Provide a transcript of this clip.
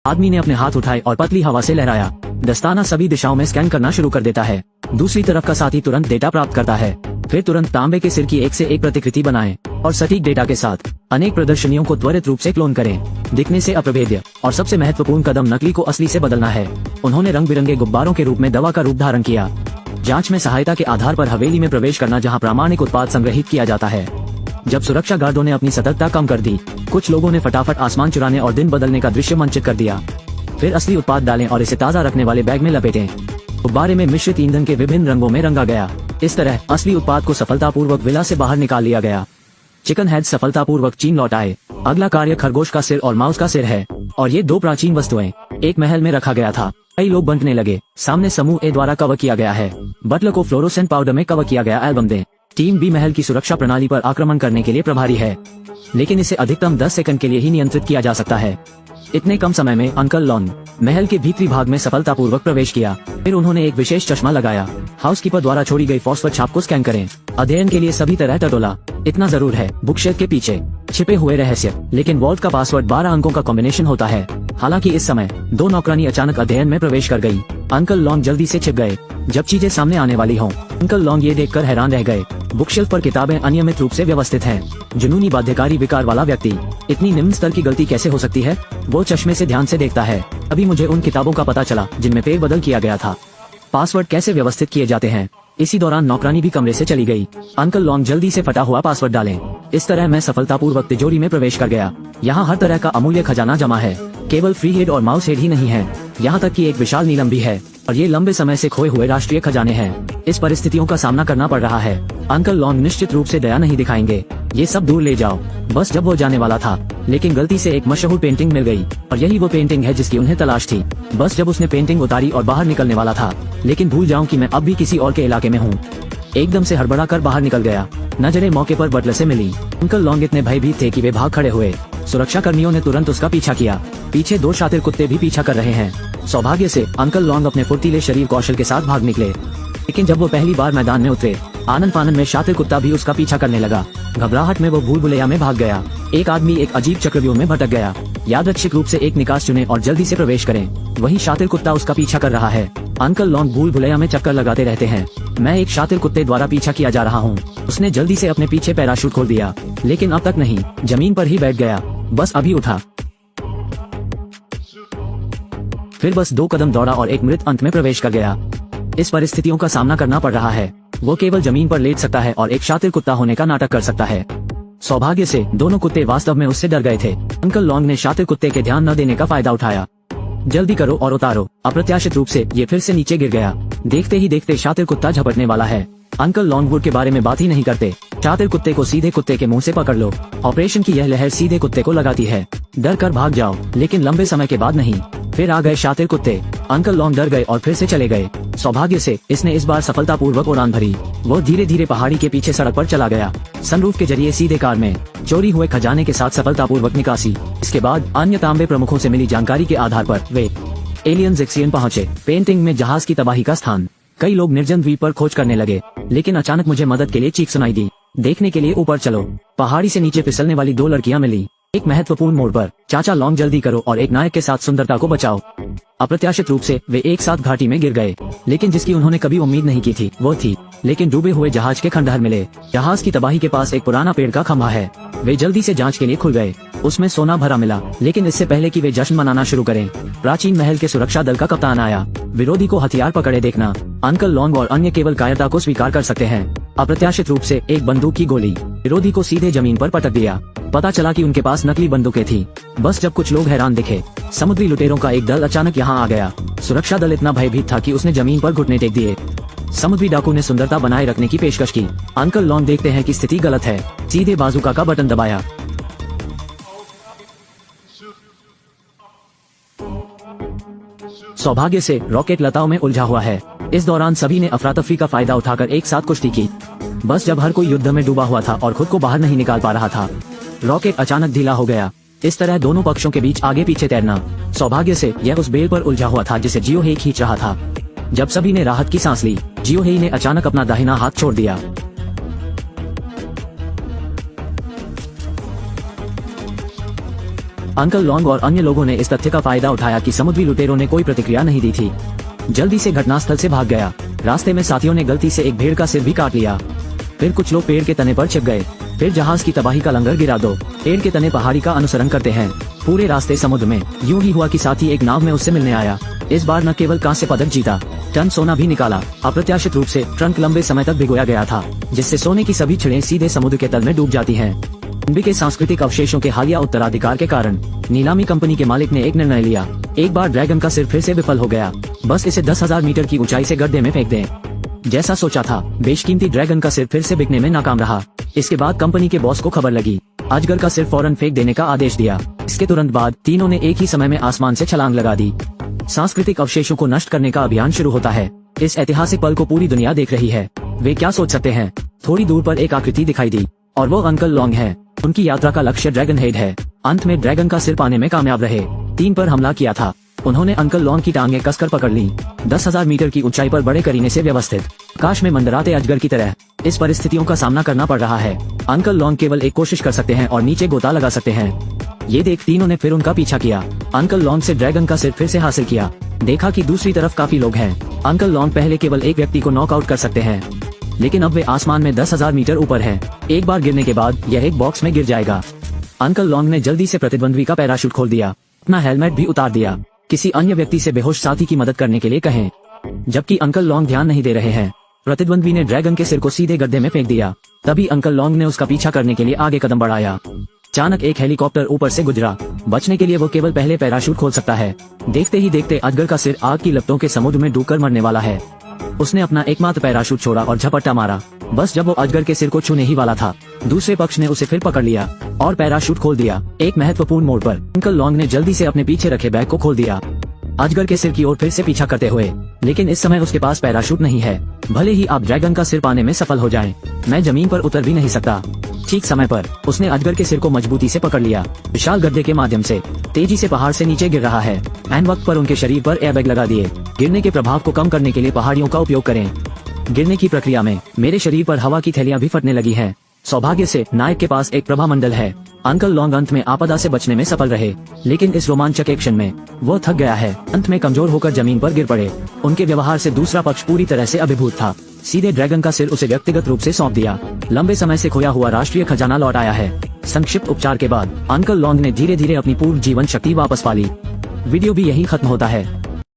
आदमी ने अपने हाथ उठाए और पतली हवा से लहराया। दस्ताना सभी दिशाओं में स्कैन करना शुरू कर देता है। दूसरी तरफ का साथी तुरंत डेटा प्राप्त करता है। फिर तुरंत तांबे के सिर की एक से एक प्रतिकृति बनाएं और सटीक डेटा के साथ अनेक प्रदर्शनियों को त्वरित रूप से क्लोन करें। दिखने से अप्रभेद्य और सबसे महत्वपूर्ण कदम नकली को असली से बदलना है। उन्होंने रंग बिरंगे गुब्बारों के रूप में दवा का रूप धारण किया। जांच में सहायता के आधार पर हवेली में प्रवेश करना, जहां प्रामाणिक उत्पाद संग्रहित किया जाता है। जब सुरक्षा गार्डों ने अपनी सतर्कता कम कर दी, कुछ लोगों ने फटाफट आसमान चुराने और दिन बदलने का दृश्य मंचित कर दिया। फिर असली उत्पाद डालें और इसे ताज़ा रखने वाले बैग में लपेटें। गुब्बारे में मिश्रित ईंधन के विभिन्न रंगों में रंगा गया। इस तरह असली उत्पाद को सफलतापूर्वक विला से बाहर निकाल लिया गया। चिकन हेड सफलतापूर्वक चीन लौट आए। अगला कार्य खरगोश का सिर और माउस का सिर है, और ये दो प्राचीन वस्तुएं एक महल में रखा गया था। कई लोग बंटने लगे। सामने समूह ए द्वारा कवर किया गया है। बटलर को फ्लोरोसेंट पाउडर में कवर किया गया एल्बम दें। टीम बी महल की सुरक्षा प्रणाली पर आक्रमण करने के लिए प्रभारी है, लेकिन इसे अधिकतम 10 सेकंड के लिए ही नियंत्रित किया जा सकता है। इतने कम समय में अंकल लॉन्ग महल के भीतरी भाग में सफलतापूर्वक प्रवेश किया। फिर उन्होंने एक विशेष चश्मा लगाया। हाउसकीपर द्वारा छोड़ी गई फॉस्फर छाप को स्कैन करें। अध्ययन के लिए सभी तरह टटोला। इतना जरूर है, बुकशेल्फ के पीछे छिपे हुए रहस्य, लेकिन वॉल्ट का पासवर्ड 12 अंकों का कॉम्बिनेशन होता है। हालांकि इस समय दो नौकरानी अचानक अध्ययन में प्रवेश कर गई। अंकल लॉन्ग जल्दी से छिप गए जब चीजें सामने आने वाली हों। अंकल लॉन्ग ये देखकर हैरान रह गए। बुकशेल्फ पर किताबें अनियमित रूप से व्यवस्थित हैं। जुनूनी बाध्यकारी विकार वाला व्यक्ति, इतनी निम्न स्तर की गलती कैसे हो सकती है? वो चश्मे से ध्यान से देखता है। अभी मुझे उन किताबों का पता चला जिनमें फेरबदल किया गया था। पासवर्ड कैसे व्यवस्थित किए जाते हैं। इसी दौरान नौकरानी भी कमरे से चली गई। अंकल लॉन्ग जल्दी से फटा हुआ पासवर्ड डालें। इस तरह मैं सफलतापूर्वक तिजोरी में प्रवेश कर गया। यहाँ हर तरह का अमूल्य खजाना जमा है। केवल फ्री हेड और माउस हेड ही नहीं है, यहाँ तक कि एक विशाल नीलम भी है, और ये लंबे समय से खोए हुए राष्ट्रीय खजाने हैं। इस परिस्थितियों का सामना करना पड़ रहा है। अंकल लॉन्ग निश्चित रूप से दया नहीं दिखाएंगे। ये सब दूर ले जाओ। बस जब वो जाने वाला था, लेकिन गलती से एक मशहूर पेंटिंग मिल गई, और यही वो पेंटिंग है जिसकी उन्हें तलाश थी। बस जब उसने पेंटिंग उतारी और बाहर निकलने वाला था, लेकिन भूल जाऊं कि मैं अब भी किसी और के इलाके में हूँ। एकदम से हड़बड़ा कर बाहर निकल गया। नजरें मौके पर बटलर से मिली। अंकल लॉन्ग इतने भयभीत थे कि वे भाग खड़े हुए। सुरक्षा कर्मियों ने तुरंत उसका पीछा किया। पीछे दो शातिर कुत्ते भी पीछा कर रहे हैं। सौभाग्य से अंकल लॉन्ग अपने फुर्तीले शरीर कौशल के साथ भाग निकले, लेकिन जब वो पहली बार मैदान में उतरे, आनंद फानन में शातिर कुत्ता भी उसका पीछा करने लगा। घबराहट में वो भूल भुलैया में भाग गया। एक आदमी एक अजीब चक्रव्यूह में भटक गया। यादृच्छिक रूप से एक निकास चुनें और जल्दी से प्रवेश करें। वही शातिर कुत्ता उसका पीछा कर रहा है। अंकल लॉन्ग भूल भुलैया में चक्कर लगाते रहते हैं। मैं एक शातिर कुत्ते द्वारा पीछा किया जा रहा हूँ। उसने जल्दी से अपने पीछे पैराशूट खोल दिया, लेकिन अब तक नहीं, जमीन पर ही बैठ गया। बस अभी उठा। फिर बस 2 कदम दौड़ा और एक मृत अंत में प्रवेश कर गया। इस परिस्थितियों का सामना करना पड़ रहा है। वो केवल जमीन पर लेट सकता है और एक शातिर कुत्ता होने का नाटक कर सकता है। सौभाग्य से दोनों कुत्ते वास्तव में उससे डर गए थे। अंकल लॉन्ग ने शातिर कुत्ते के ध्यान न देने का फायदा उठाया। जल्दी करो और उतारो। अप्रत्याशित रूप से ये फिर से नीचे गिर गया। देखते ही देखते शातिर कुत्ता झपटने वाला है। अंकल लॉन्गवुड के बारे में बात ही नहीं करते। शातिर कुत्ते को सीधे कुत्ते के मुंह से पकड़ लो। ऑपरेशन की यह लहर सीधे कुत्ते को लगाती है। डर कर भाग जाओ, लेकिन लंबे समय के बाद नहीं। फिर आ गए शातिर कुत्ते। अंकल लॉन्ग डर गए और फिर से चले गए। सौभाग्य से इसने इस बार सफलतापूर्वक उड़ान भरी। वो धीरे धीरे पहाड़ी के पीछे सड़क पर चला गया। सनरूफ के जरिए सीधे कार में। चोरी हुए खजाने के साथ सफलतापूर्वक निकासी। इसके बाद अन्य तांबे प्रमुखों से मिली जानकारी के आधार पर वे एलियन ज़ेक्सियन पहुंचे। पेंटिंग में जहाज की तबाही का स्थान। कई लोग निर्जन द्वीप पर खोज करने लगे, लेकिन अचानक मुझे मदद के लिए चीख सुनाई दी। देखने के लिए ऊपर चलो। पहाड़ी से नीचे फिसलने वाली 2 लड़कियां मिली। एक महत्वपूर्ण मोड़ पर, चाचा लॉन्ग जल्दी करो और एक नायक के साथ सुंदरता को बचाओ। अप्रत्याशित रूप से वे एक साथ घाटी में गिर गए, लेकिन जिसकी उन्होंने कभी उम्मीद नहीं की थी वो थी, लेकिन डूबे हुए जहाज के खंडहर मिले। जहाज की तबाही के पास एक पुराना पेड़ का खंभा है। वे जल्दी से जांच के लिए खुल गए। उसमें सोना भरा मिला, लेकिन इससे पहले कि वे जश्न मनाना शुरू करें, प्राचीन महल के सुरक्षा दल का कप्तान आया। विरोधी को हथियार पकड़े देखना। अंकल लॉन्ग और अन्य केवल कायरता को स्वीकार कर सकते हैं। अप्रत्याशित रूप से एक बंदूक की गोली विरोधी को सीधे जमीन पर पटक दिया। पता चला कि उनके पास नकली बंदूकें थी। बस जब कुछ लोग हैरान दिखे, समुद्री लुटेरों का एक दल अचानक यहाँ आ गया। सुरक्षा दल इतना भयभीत था कि उसने जमीन पर घुटने टेक दिए। समुद्री डाकू ने सुंदरता बनाए रखने की पेशकश की। अंकल लॉन्ग देखते हैं कि स्थिति गलत है। सीधे बाजुका का बटन दबाया। सौभाग्य से रॉकेट लताओं में उलझा हुआ है। इस दौरान सभी ने अफरा तफरी का फायदा उठाकर एक साथ कुश्ती की। बस जब हर कोई युद्ध में डूबा हुआ था और खुद को बाहर नहीं निकाल पा रहा था, रॉकेट अचानक ढीला हो गया। इस तरह दोनों पक्षों के बीच आगे पीछे तैरना। सौभाग्य से यह उस बेल पर उलझा हुआ था जिसे जियो हेई खींच रहा था। जब सभी ने राहत की सांस ली, जियो हेई ने अचानक अपना दाहिना हाथ छोड़ दिया। अंकल लॉन्ग और अन्य लोगों ने इस तथ्य का फायदा उठाया कि समुद्री लुटेरों ने कोई प्रतिक्रिया नहीं दी थी। जल्दी से घटनास्थल से भाग गया। रास्ते में साथियों ने गलती से एक भेड़ का सिर भी काट लिया। फिर कुछ लोग पेड़ के तने पर छिप गए। फिर जहाज की तबाही का लंगर गिरा दो। पेड़ के तने पहाड़ी का अनुसरण करते हैं। पूरे रास्ते समुद्र में। यूं ही हुआ कि साथी एक नाव में उससे मिलने आया। इस बार न केवल कांस्य पदक जीता, टन सोना भी निकाला। अप्रत्याशित रूप से ट्रंक लंबे समय तक भिगोया गया था, जिससे सोने की सभी छड़ें सीधे समुद्र के तल में डूब जाती हैं। एनबी के सांस्कृतिक अवशेषों के हालिया उत्तराधिकार के कारण नीलामी कंपनी के मालिक ने एक निर्णय लिया। एक बार ड्रैगन का सिर फिर से विफल हो गया। बस इसे 10,000 मीटर की ऊंचाई से गड्ढे में फेंक दें। जैसा सोचा था, बेशकीमती ड्रैगन का सिर फिर से बिकने में नाकाम रहा। इसके बाद कंपनी के बॉस को खबर लगी। अजगर का सिर फौरन फेंक देने का आदेश दिया। इसके तुरंत बाद तीनों ने एक ही समय में आसमान से छलांग लगा दी। सांस्कृतिक अवशेषों को नष्ट करने का अभियान शुरू होता है। इस ऐतिहासिक पल को पूरी दुनिया देख रही है। वे क्या सोच सकते हैं? थोड़ी दूर पर एक आकृति दिखाई दी और वो अंकल लॉन्ग है। उनकी यात्रा का लक्ष्य ड्रैगन हेड है। अंत में ड्रैगन का सिर पाने में कामयाब रहे। 3 पर हमला किया था। उन्होंने अंकल लॉन्ग की टांगें कसकर पकड़ ली। 10,000 मीटर की ऊंचाई पर बड़े करीने से व्यवस्थित, आकाश में मंडराते अजगर की तरह इस परिस्थितियों का सामना करना पड़ रहा है। अंकल लॉन्ग केवल एक कोशिश कर सकते हैं और नीचे गोता लगा सकते हैं। ये देख तीनों ने फिर उनका पीछा किया। अंकल लॉन्ग से ड्रैगन का सिर फिर से हासिल किया। देखा कि दूसरी तरफ काफी लोग हैं। अंकल लॉन्ग पहले केवल एक व्यक्ति को नॉकआउट कर सकते हैं, लेकिन अब वे आसमान में 10,000 मीटर ऊपर हैं। एक बार गिरने के बाद यह एक बॉक्स में गिर जाएगा। अंकल लॉन्ग ने जल्दी से प्रतिद्वंद्वी का पैराशूट खोल दिया, अपना हेलमेट भी उतार दिया। किसी अन्य व्यक्ति से बेहोश साथी की मदद करने के लिए कहें। जबकि अंकल लॉन्ग ध्यान नहीं दे रहे हैं, प्रतिद्वंद्वी ने ड्रैगन के सिर को सीधे गड्ढे में फेंक दिया। तभी अंकल लॉन्ग ने उसका पीछा करने के लिए आगे कदम बढ़ाया। अचानक एक हेलीकॉप्टर ऊपर से गुजरा। बचने के लिए वो केवल पहले पैराशूट खोल सकता है। देखते ही देखते अजगर का सिर आग की लपटों के समुद्र में डूबकर मरने वाला है। उसने अपना एकमात्र पैराशूट छोड़ा और झपट्टा मारा। बस जब वो अजगर के सिर को छूने ही वाला था, दूसरे पक्ष ने उसे फिर पकड़ लिया और पैराशूट खोल दिया। एक महत्वपूर्ण मोड़ पर अंकल लॉन्ग ने जल्दी से अपने पीछे रखे बैग को खोल दिया, अजगर के सिर की ओर फिर से पीछा करते हुए। लेकिन इस समय उसके पास पैराशूट नहीं है। भले ही आप ड्रैगन का सिर पाने में सफल हो जाएं, मैं जमीन पर उतर भी नहीं सकता। ठीक समय पर उसने अजगर के सिर को मजबूती से पकड़ लिया। विशाल गड्ढे के माध्यम से तेजी से पहाड़ से नीचे गिर रहा है। ऐन वक्त पर उनके शरीर पर एयरबैग लगा दिए। गिरने के प्रभाव को कम करने के लिए पहाड़ियों का उपयोग करें। गिरने की प्रक्रिया में मेरे शरीर पर हवा की थैलियां भी फटने लगी हैं। सौभाग्य से नायक के पास एक प्रभामंडल है। अंकल लॉन्ग अंत में आपदा से बचने में सफल रहे, लेकिन इस रोमांचक एक्शन में वो थक गया है। अंत में कमजोर होकर जमीन पर गिर पड़े। उनके व्यवहार से दूसरा पक्ष पूरी तरह से अभिभूत था। सीधे ड्रैगन का सिर उसे व्यक्तिगत रूप से सौंप दिया। लंबे समय से खोया हुआ राष्ट्रीय खजाना लौट आया है। संक्षिप्त उपचार के बाद अंकल लॉन्ग ने धीरे धीरे अपनी पूर्ण जीवन शक्ति वापस पा ली। वीडियो भी यही खत्म होता है।